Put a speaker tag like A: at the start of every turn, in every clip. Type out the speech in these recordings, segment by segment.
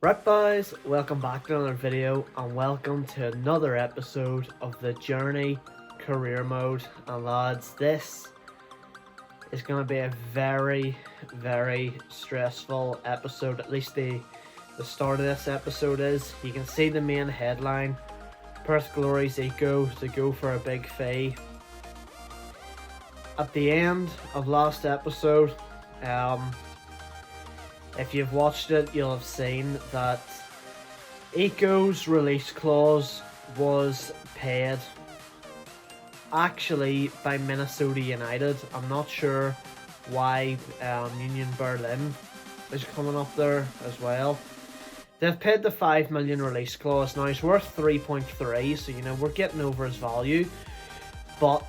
A: Right guys, welcome back to another video and welcome to another episode of the Journey Career Mode. And lads, this is going to be a very stressful episode. At least the start of this episode is. You can see the main headline: Perth Glory's Eco to go for a big fee. At the end of last episode, if you've watched it, you'll have seen that Eco's release clause was paid actually by Minnesota United. I'm not sure why Union Berlin is coming up there as well. They've paid the 5 million release clause. Now he's worth 3.3, so you know we're getting over his value. But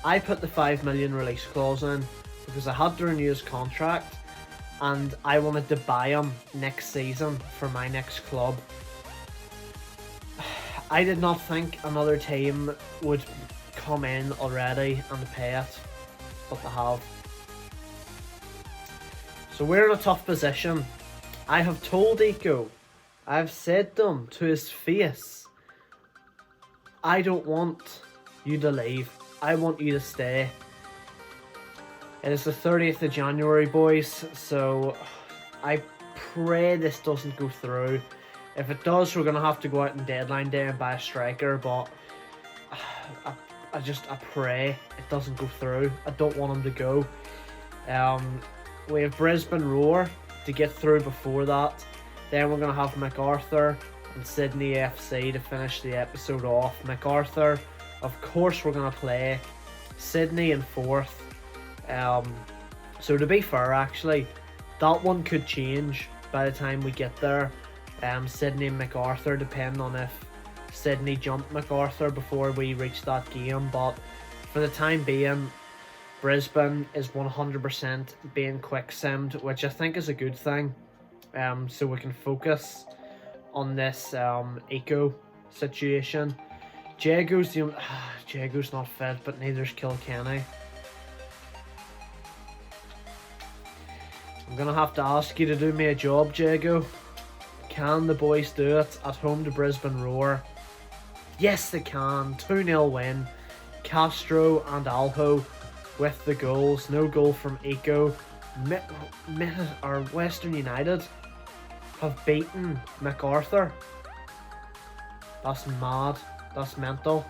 A: I put the 5 million release clause in because I had to renew his contract and I wanted to buy him next season for my next club. I did not think another team would come in already and pay it, but they have. So we're in a tough position. I have told Eco, I've said to him to his face, I don't want you to leave. I want you to stay. It is the 30th of January, boys, so I pray this doesn't go through. If it does, we're going to have to go out on deadline day and buy a striker, but I pray it doesn't go through. I don't want him to go. We have Brisbane Roar to get through before that. Then we're going to have MacArthur and Sydney FC to finish the episode off. MacArthur, of course, we're going to play Sydney in 4th. So to be fair, actually, that one could change by the time we get there. Sydney and MacArthur, depending on if Sydney jump MacArthur before we reach that game. But for the time being, Brisbane is 100% being quick-simmed, which I think is a good thing. So we can focus on this Eco situation. Jago's not fit, but neither's Kilkenny. I'm going to have to ask you to do me a job, Jago. Can the boys do it at home to Brisbane Roar? Yes, they can. 2-0 win. Castro and Alho with the goals. No goal from Eco. Western United have beaten MacArthur. That's mad. That's mental.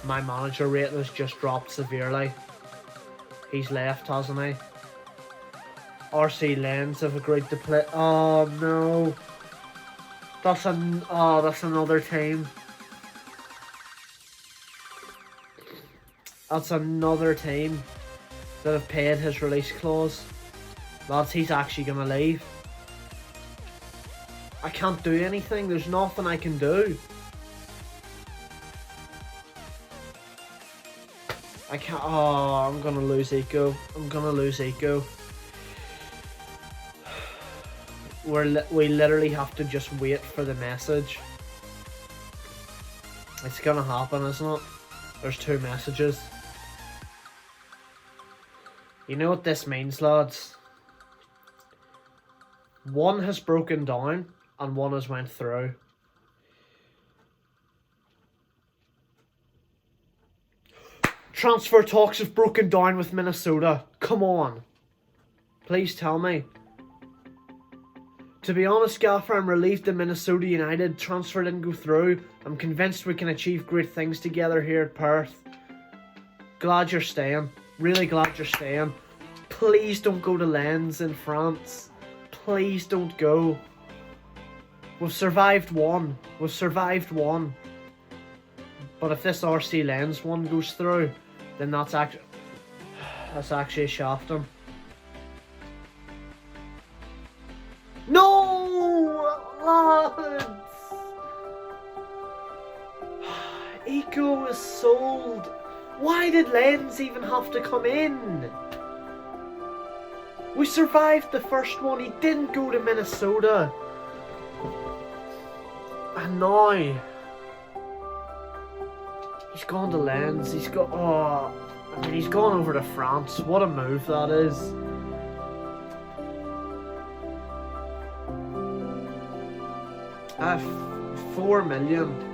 A: My manager rating has just dropped severely. He's left, hasn't he? RC Lens have agreed to play. Oh no, that's another team. That's another team that have paid his release clause. Lads, he's actually gonna leave. I can't do anything. There's nothing I can do. I can't. Oh, I'm gonna lose Eco. I'm gonna lose Eco. We literally have to just wait for the message. It's gonna happen, isn't it? There's 2 messages. You know what this means, lads? One has broken down and one has went through. Transfer talks have broken down with Minnesota. Come on. Please tell me. To be honest, Gaffer, I'm relieved that Minnesota United transfer didn't go through. I'm convinced we can achieve great things together here at Perth. Glad you're staying. Really glad you're staying. Please don't go to Lens in France. Please don't go. We've survived one. We've survived one. But if this RC Lens one goes through, then that's actually shafting. No, lads! Eco is sold. Why did Lens even have to come in? We survived the first one. He didn't go to Minnesota. And now he's gone to Lens. He's gone over to France. What a move that is. 4 million.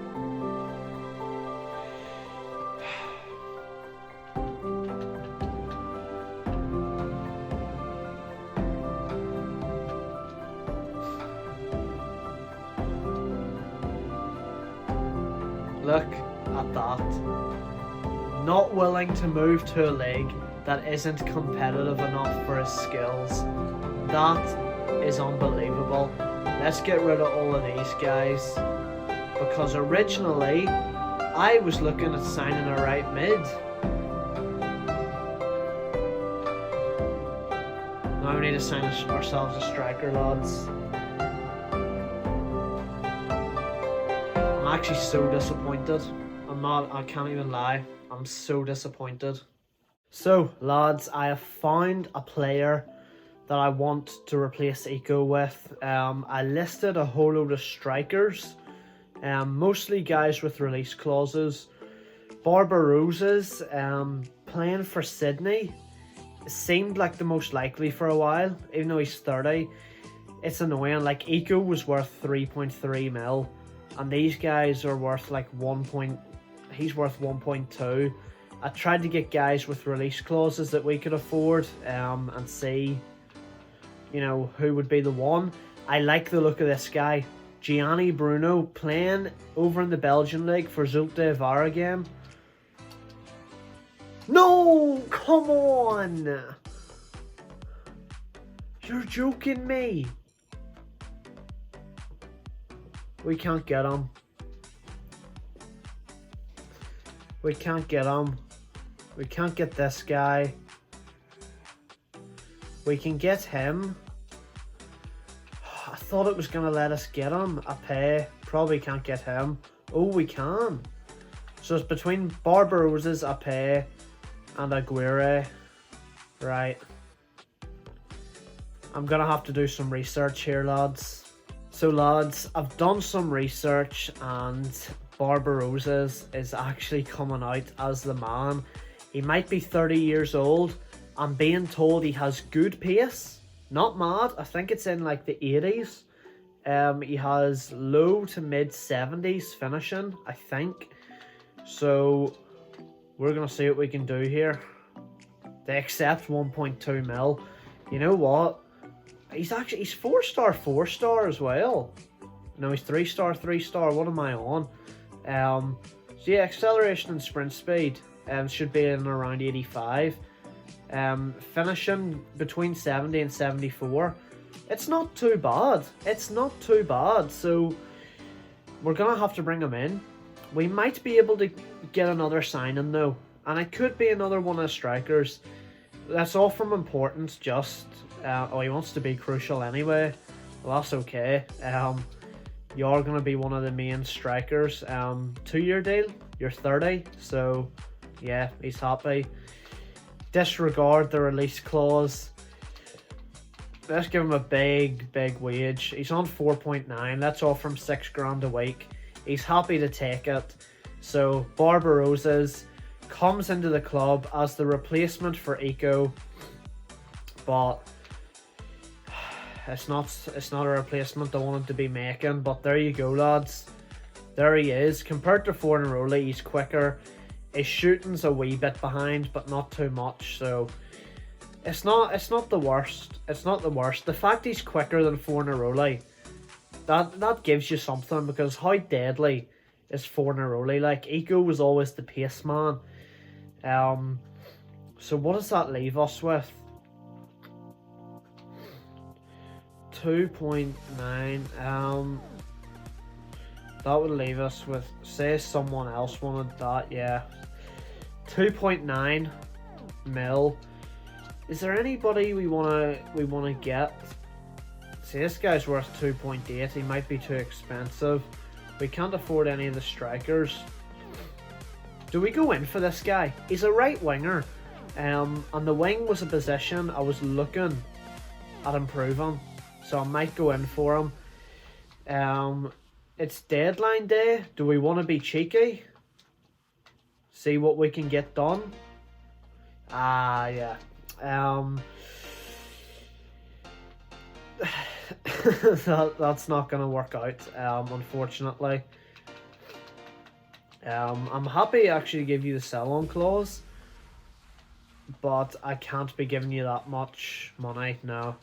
A: Look at that. Not willing to move to a league that isn't competitive enough for his skills. That is unbelievable. Let's get rid of all of these guys. Because originally, I was looking at signing a right mid. Now we need to sign ourselves a striker, lads. I'm actually so disappointed. I can't even lie. I'm so disappointed. So, lads, I have found a player that I want to replace Eco with. I listed a whole load of strikers. Mostly guys with release clauses. Barbarossa's playing for Sydney. Seemed like the most likely for a while, even though he's 30. It's annoying. Like, Eco was worth 3.3 mil. And these guys are worth like he's worth 1.2. I tried to get guys with release clauses that we could afford and see, you know, who would be the one. I like the look of this guy. Gianni Bruno playing over in the Belgian league for Zulte Waregem. No! Come on! You're joking me. We can't get him. We can't get him. We can't get this guy. We can get him. I thought it was going to let us get him. A pay. Probably can't get him. Oh, we can. So it's between Barbarossa's, a pay, and Aguirre. Right. I'm going to have to do some research here, lads. So lads, I've done some research and Barbarossa's is actually coming out as the man. He might be 30 years old. I'm being told he has good pace. Not mad. I think it's in like the 80s. He has low to mid 70s finishing, I think. So we're going to see what we can do here. They accept 1.2 mil. You know what? He's 4-star as well. No, he's 3-star. What am I on? So yeah, acceleration and sprint speed should be in around 85. Finishing between 70 and 74. It's not too bad. So we're gonna have to bring him in. We might be able to get another signing though, and it could be another one of the strikers. That's all from importance. Just he wants to be crucial anyway. Well, that's okay. You're gonna be one of the main strikers. 2-year deal. You're 30, so yeah, he's happy. Disregard the release clause. Let's give him a big wage. He's on 4.9. Let's offer him $6 a week. He's happy to take it. So Barbarossa's comes into the club as the replacement for Eco, but it's not a replacement I wanted to be making. But there you go, lads. There he is. Compared to Fornaroli, he's quicker. His shooting's a wee bit behind, but not too much. So it's not the worst. It's not the worst. The fact he's quicker than Fornaroli, that gives you something, because how deadly is Fornaroli? Like, Eco was always the pace man. So what does that leave us with? 2.9. That would leave us with, say someone else wanted that, yeah. 2.9 mil. Is there anybody we wanna get? See, this guy's worth 2.8. He might be too expensive. We can't afford any of the strikers. Do we go in for this guy? He's a right winger. And the wing was a position I was looking at improving. So I might go in for him. It's deadline day. Do we want to be cheeky? See what we can get done? Yeah. that's not going to work out, unfortunately. I'm happy actually to give you the sell-on clause, but I can't be giving you that much money now.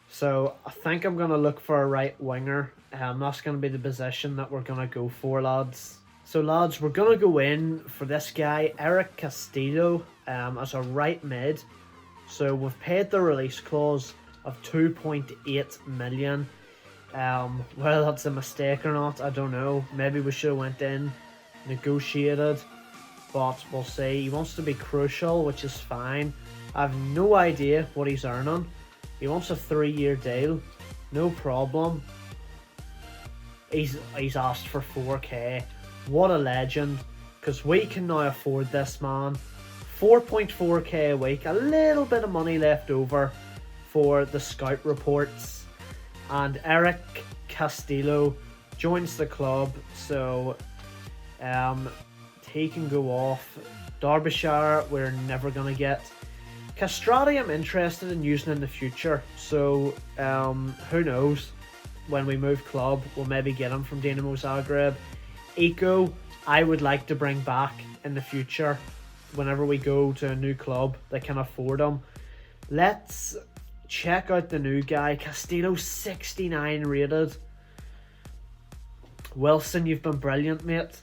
A: So I think I'm going to look for a right winger. That's going to be the position that we're going to go for, lads. So lads, we're going to go in for this guy, Eric Castillo, as a right mid. So we've paid the release clause of 2.8 million. Whether that's a mistake or not, I don't know. Maybe we should have went in, negotiated, but we'll see. He wants to be crucial, which is fine. I have no idea what he's earning. He wants a 3-year deal, no problem. He's asked for 4k. What a legend, because we can now afford this man. 4.4k a week, a little bit of money left over for the scout reports, and Eric Castillo joins the club, so he can go off. Derbyshire we're never gonna get. Castrati I'm interested in using in the future, so who knows, when we move club we'll maybe get him from Dinamo Zagreb. Eco I would like to bring back in the future whenever we go to a new club that can afford him. Let's check out the new guy. Castillo 69 rated. Wilson, you've been brilliant, mate,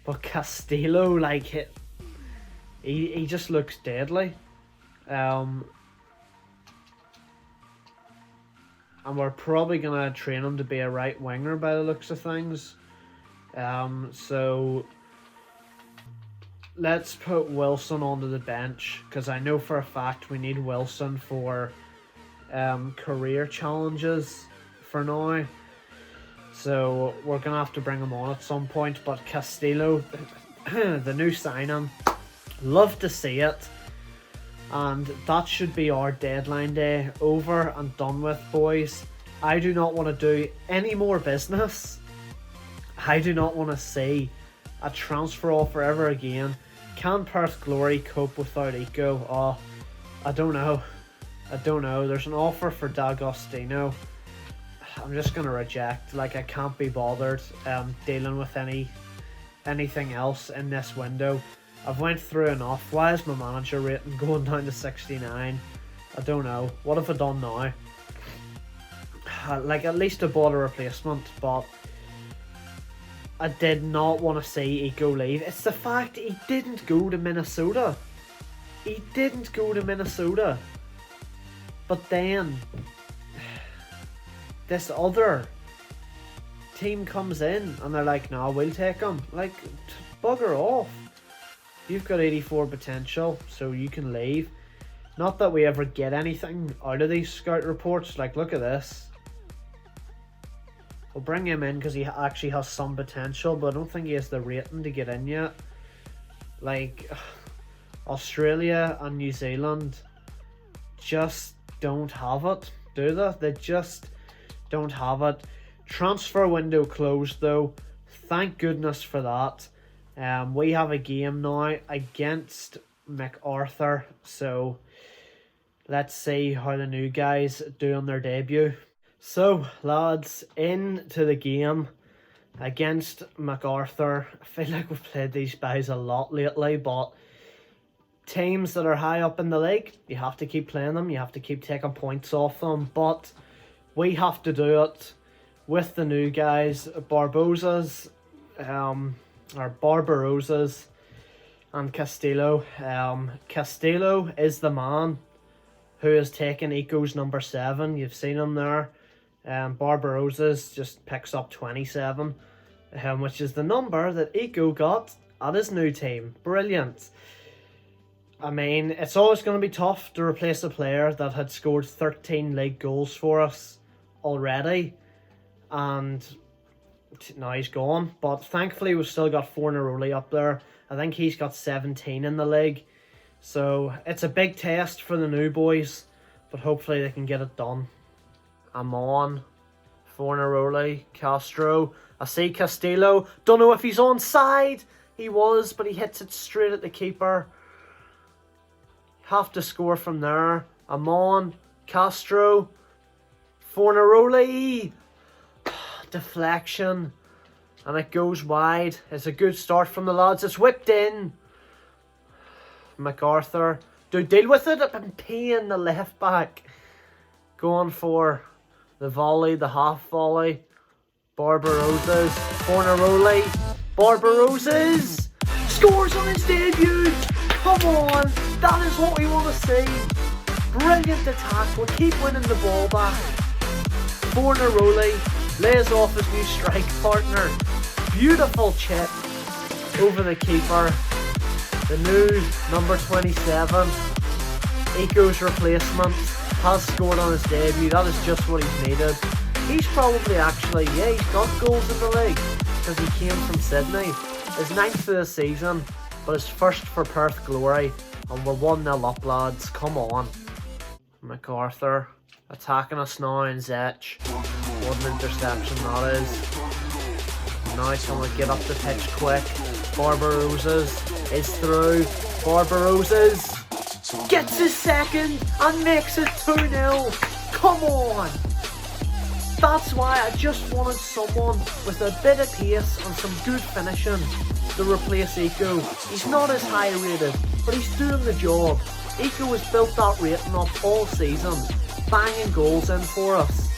A: but Castillo, like, he just looks deadly. And we're probably gonna train him to be a right winger by the looks of things. So let's put Wilson onto the bench, because I know for a fact we need Wilson for career challenges for now. So we're gonna have to bring him on at some point. But Castillo, the new signing, love to see it. And that should be our deadline day over and done with, boys. I do not want to do any more business. I do not want to see a transfer offer ever again. Can Perth Glory cope without Eco? Oh, I don't know. There's an offer for D'Agostino. I'm just going to reject. Like, I can't be bothered dealing with anything else in this window. I've went through enough. Why is my manager rating going down to 69? I don't know. What have I done now? Like, at least I bought a replacement, but I did not want to see Eco leave. It's the fact he didn't go to Minnesota. But then this other team comes in and they're like, no, we'll take him. Like, bugger off. You've got 84 potential, so you can leave. Not that we ever get anything out of these scout reports. Like, look at this. We'll bring him in because he actually has some potential, but I don't think he has the rating to get in yet. Like, Australia and New Zealand just don't have it, do they? They just don't have it. Transfer window closed though. Thank goodness for that. We have a game now against MacArthur, so let's see how the new guys do on their debut. So lads, into the game against MacArthur. I feel like we've played these guys a lot lately, but teams that are high up in the league, you have to keep playing them, you have to keep taking points off them, but we have to do it with the new guys, Barbosa's and Castillo. Castillo is the man who has taken Eco's number 7. You've seen him there. Barbarosa's just picks up 27, which is the number that Eco got at his new team. Brilliant. I mean, it's always going to be tough to replace a player that had scored 13 league goals for us already, and now he's gone. But thankfully we've still got Fornaroli up there. I think he's got 17 in the league, so it's a big test for the new boys, but hopefully they can get it done. I'm on Fornaroli, Castro. I see Castillo. Don't know if he's onside. He was, but he hits it straight at the keeper. Have to score from there. I'm on Castro. Fornaroli. Deflection. And it goes wide. It's a good start from the lads. It's whipped in. MacArthur. Do deal with it. I've been peeing the left back. Going for the volley, the half volley. Barbarossa's. Fornaroli. Barbarossa's. Scores on his debut. Come on. That is what we want to see. Brilliant attack. We'll keep winning the ball back. Fornaroli lays off his new strike partner. Beautiful chip over the keeper. The new number 27, Eco's replacement, has scored on his debut. That is just what he's needed. He's probably actually, he's got goals in the league because he came from Sydney. His 9th of the season, but his first for Perth Glory. And we're 1-0 up, lads. Come on. MacArthur attacking us now in Zech. What an interception that is. Now can we get up the pitch quick. Barbarossa's is through. Barbarossa's gets his second and makes it 2-0. Come on. That's why I just wanted someone with a bit of pace and some good finishing to replace Eco. He's not as high rated, but he's doing the job. Eco has built that rating up all season, banging goals in for us.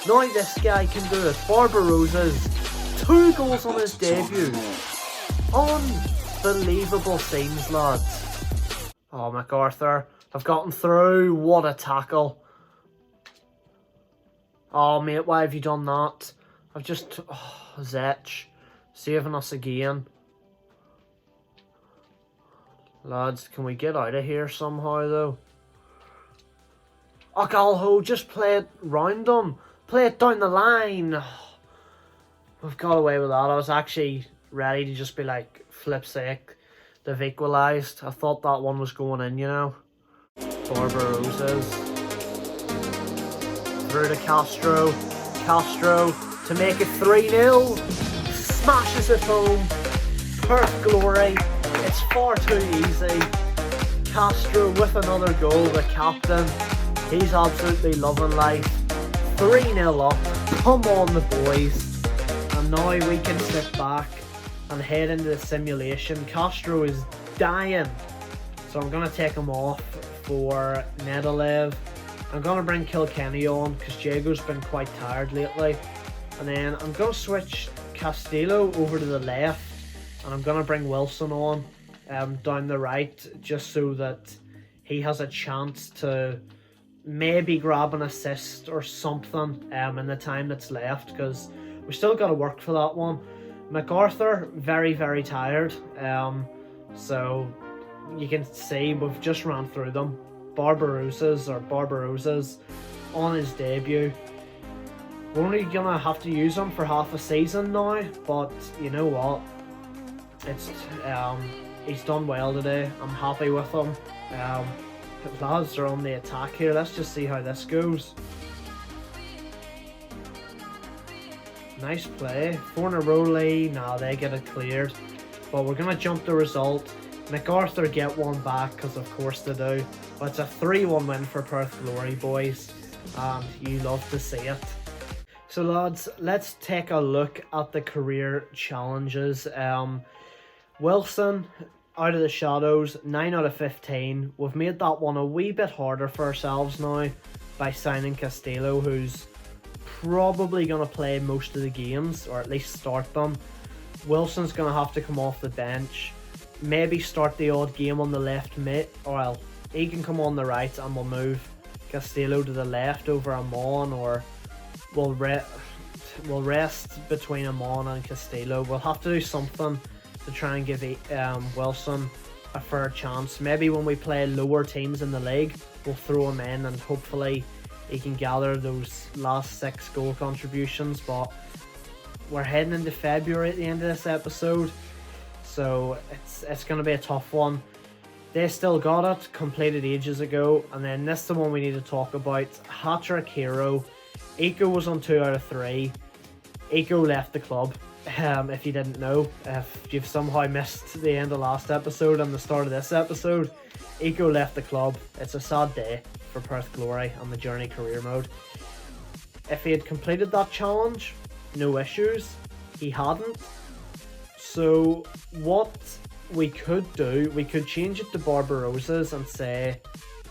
A: Now this guy can do it. Barbarossa's 2 goals on his debut. Unbelievable scenes, lads. Oh, MacArthur have gotten through. What a tackle. Oh, mate, why have you done that? I've just... Zech saving us again. Lads, can we get out of here somehow, though? Galho, just play it round them. Play it down the line. We've got away with that. I was actually ready to just be like, flip's sake, they've equalised. I thought that one was going in, you know. Barbarossa's. Through to Castro. Castro to make it 3-0. Smashes it home. Perth Glory. It's far too easy. Castro with another goal, the captain. He's absolutely loving life. 3-0 up. Come on, the boys. And now we can sit back and head into the simulation. Castro is dying. So I'm going to take him off for Nedelev. I'm going to bring Kilkenny on because Diego's been quite tired lately. And then I'm going to switch Castillo over to the left. And I'm going to bring Wilson on down the right just so that he has a chance to maybe grab an assist or something in the time that's left, because we still got to work for that one. MacArthur, very, very tired. So you can see we've just ran through them. Barbarossa's on his debut. We're only going to have to use him for half a season now, but you know what? It's he's done well today. I'm happy with him. The lads are on the attack here. Let's just see how this goes. Nice play. Fornaroli, they get it cleared. But we're going to jump the result. MacArthur get one back, because of course they do. But it's a 3-1 win for Perth Glory, boys. And you love to see it. So lads, let's take a look at the career challenges. Wilson, out of the shadows, 9 out of 15. We've made that one a wee bit harder for ourselves now by signing Castillo, who's probably going to play most of the games, or at least start them. Wilson's going to have to come off the bench, maybe start the odd game on the left mid, well, he can come on the right and we'll move Castillo to the left over Amon, or we'll rest between Amon and Castillo. We'll have to do something to try and give Wilson a fair chance. Maybe when we play lower teams in the league, we'll throw him in and hopefully he can gather those last 6 goal contributions. But we're heading into February at the end of this episode, so it's going to be a tough one. They still got it, completed ages ago. And then this is the one we need to talk about. Hat-trick hero. Eco was on 2 out of 3. Eco left the club. If you didn't know, if you've somehow missed the end of last episode and the start of this episode, Eco left the club. It's a sad day for Perth Glory on the Journey career mode. If he had completed that challenge, no issues. He hadn't. So what we could do, we could change it to Barbarossa's and say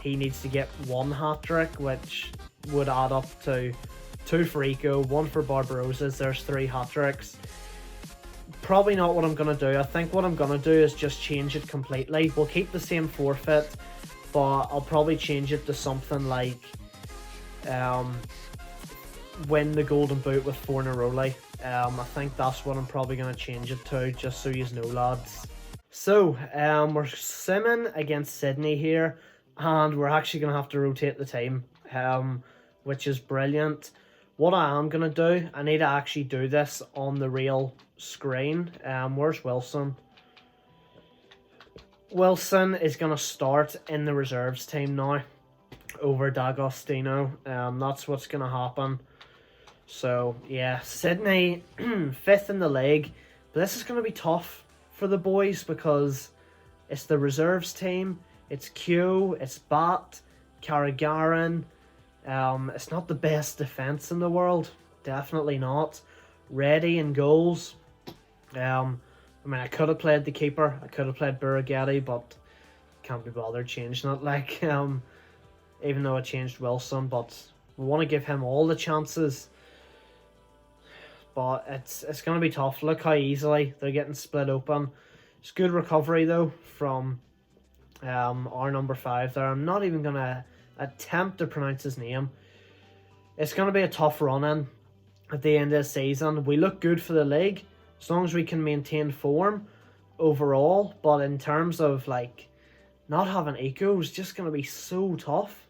A: he needs to get 1 hat-trick, which would add up to 2 for Eco, 1 for Barbarossa's. There's 3 hat-tricks. Probably not what I'm going to do. I think what I'm going to do is just change it completely. We'll keep the same forfeit, but I'll probably change it to something like win the golden boot with Fornaroli. I think that's what I'm probably going to change it to, just so you know, lads. So, we're simming against Sydney here, and we're actually going to have to rotate the team, which is brilliant. What I am going to do, I need to actually do this on the real screen. Where's Wilson? Wilson is going to start in the reserves team now over D'Agostino. That's what's going to happen. So, yeah, Sydney, 5th in the league. But this is going to be tough for the boys because it's the reserves team. It's Q, it's Bat, Carragaren. It's not the best defence in the world. Definitely not. Ready in goals. I mean, I could have played the keeper. I could have played Buraghetti, but can't be bothered changing it. Like, even though I changed Wilson, but we want to give him all the chances. But it's going to be tough. Look how easily they're getting split open. It's good recovery, though, from our number 5 there. I'm not even going to attempt to pronounce his name. It's going to be a tough run-in at the end of the season. We look good for the league as long as we can maintain form overall. But in terms of, like, not having Eco is just going to be so tough.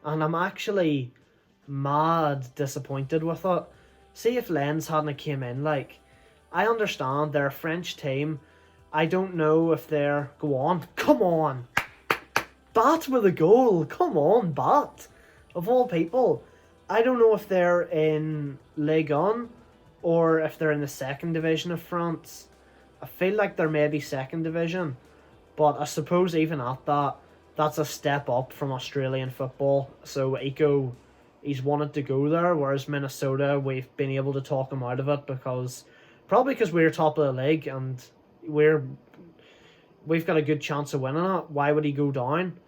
A: And I'm actually mad disappointed with it. See if Lens hadn't came in. Like, I understand they're a French team. I don't know if they're... Go on. Come on. Bat with a goal. Come on, Bat. Of all people. I don't know if they're in Ligue 1 or if they're in the 2nd division of France. I feel like they're maybe 2nd division. But I suppose even at that, that's a step up from Australian football. So Eco, he's wanted to go there, whereas Minnesota, we've been able to talk him out of it because we're top of the league and we've got a good chance of winning it. Why would he go down?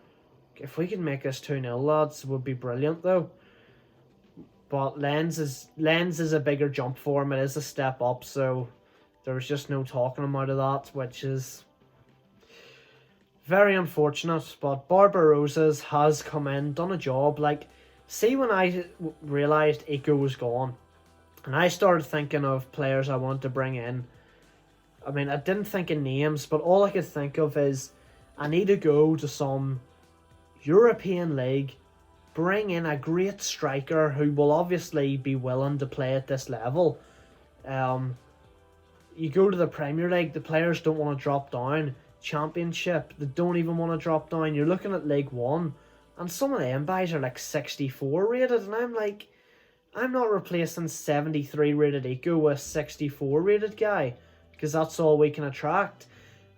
A: If we can make this 2-0, lads, it would be brilliant though. But Lens is a bigger jump for him. It is a step up, so there was just no talking him out of that, which is very unfortunate. But Barbarossa's has come in, done a job. Like, see, when I realised Eco was gone, and I started thinking of players I wanted to bring in, I mean, I didn't think of names, but all I could think of is I need to go to some European league, bring in a great striker who will obviously be willing to play at this level. You go to the Premier League, the players don't want to drop down. Championship, they don't even want to drop down. You're looking at League 1, and some of them guys are like 64 rated, and I'm like, I'm not replacing 73 rated Eco with a 64 rated guy, because that's all we can attract.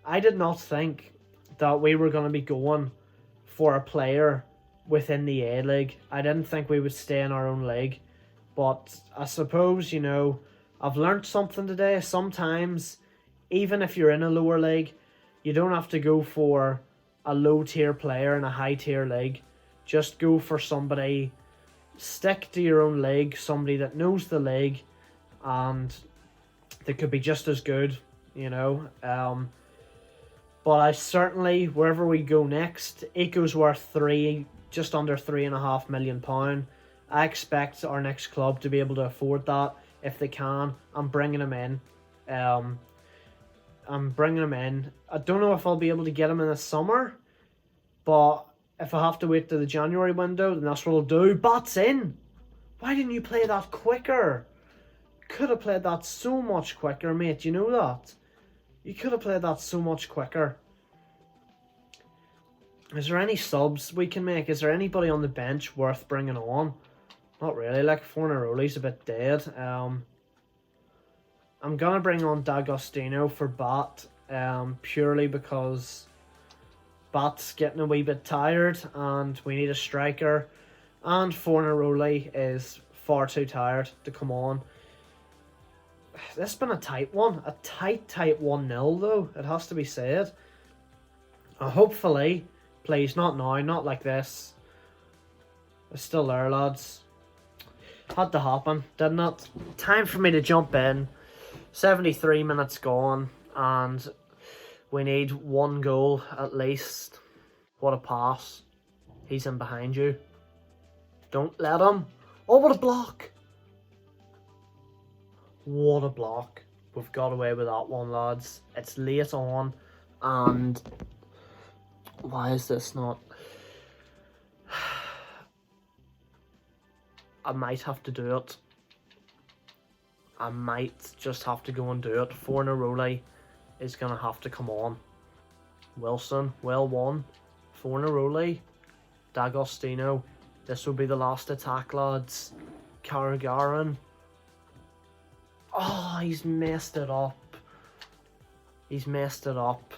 A: I did not think that we were going to be going for a player within the A-League. I didn't think we would stay in our own league. But I suppose, you know, I've learnt something today. Sometimes, even if you're in a lower league, you don't have to go for a low-tier player in a high-tier league. Just go for somebody, stick to your own league, somebody that knows the league, and they could be just as good, you know. But I certainly, wherever we go next, Eco's worth just under £3.5 million. I expect our next club to be able to afford that if they can. I'm bringing him in. I don't know if I'll be able to get him in the summer, but if I have to wait to the January window, then that's what I'll do. Bat's in! Why didn't you play that quicker? Could have played that so much quicker, mate. You know that? You could have played that so much quicker. Is there any subs we can make? Is there anybody on the bench worth bringing on? Not really. Like, Fornaroli's a bit dead. I'm going to bring on D'Agostino for Bat, purely because Bat's getting a wee bit tired and we need a striker. And Fornaroli is far too tired to come on. This has been a tight one. A tight 1-0 though, it has to be said. Hopefully, please, not now, not like this. It's still there, lads. Had to happen, didn't it? Time for me to jump in. 73 minutes gone, and we need 1 goal at least. What a pass. He's in behind you. Don't let him. Oh, what a block. What a block. We've got away with that one, lads. It's late on, and why is this not... I might have to do it. I might just have to go and do it. Fornaroli is going to have to come on. Wilson, well won. Fornaroli. D'Agostino. This will be the last attack, lads. Carragaren. Oh, he's messed it up. He's messed it up.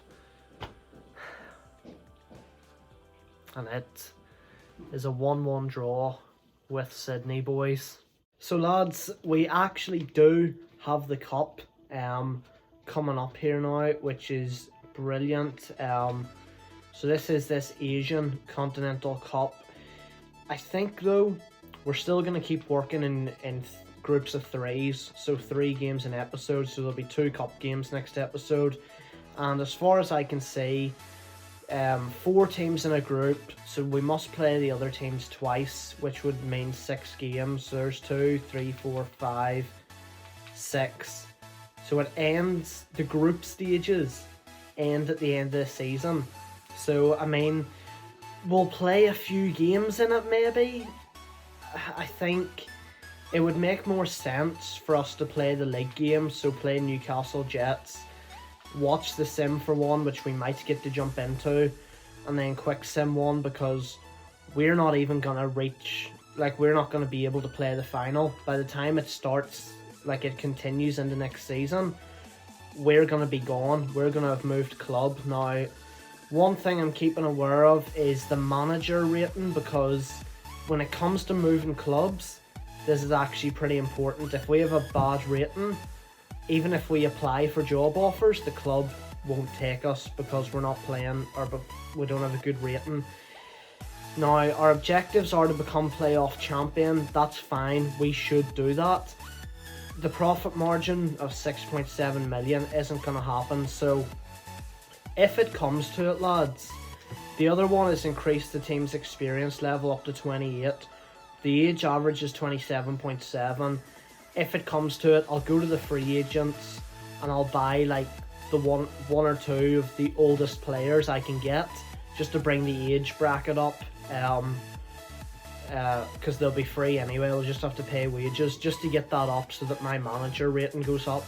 A: And it is a 1-1 draw with Sydney, boys. So, lads, we actually do have the cup coming up here now, which is brilliant. So this is this Asian Continental Cup. I think, though, we're still going to keep working in groups of 3s, so 3 games an episode, so there'll be 2 cup games next episode. And as far as I can see, 4 teams in a group, so we must play the other teams twice, which would mean 6 games. So there's 2, 3, 4, 5, 6. So it ends, the group stages end at the end of the season. So, I mean, we'll play a few games in it maybe. I think it would make more sense for us to play the league games, so play Newcastle Jets, watch the sim for one, which we might get to jump into, and then quick sim one, because we're not even going to reach, like, we're not going to be able to play the final. By the time it starts, like, it continues into next season, we're going to be gone. We're going to have moved club. Now, one thing I'm keeping aware of is the manager rating, because when it comes to moving clubs, this is actually pretty important. If we have a bad rating, even if we apply for job offers, the club won't take us because we're not playing, or we don't have a good rating. Now, our objectives are to become playoff champion. That's fine. We should do that. The profit margin of 6.7 million isn't going to happen. So, if it comes to it, lads, the other one is increase the team's experience level up to 28. The age average is 27.7. If it comes to it, I'll go to the free agents and I'll buy like the one or two of the oldest players I can get, just to bring the age bracket up. Because they'll be free anyway. I'll just have to pay wages just to get that up, so that my manager rating goes up,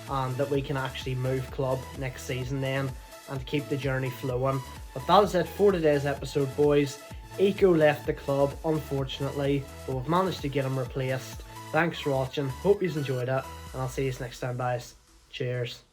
A: and that we can actually move club next season then, and keep the journey flowing. But that is it for today's episode, boys. Eco left the club, unfortunately, but we've managed to get him replaced. Thanks for watching, hope you enjoyed it, and I'll see you next time, guys. Cheers.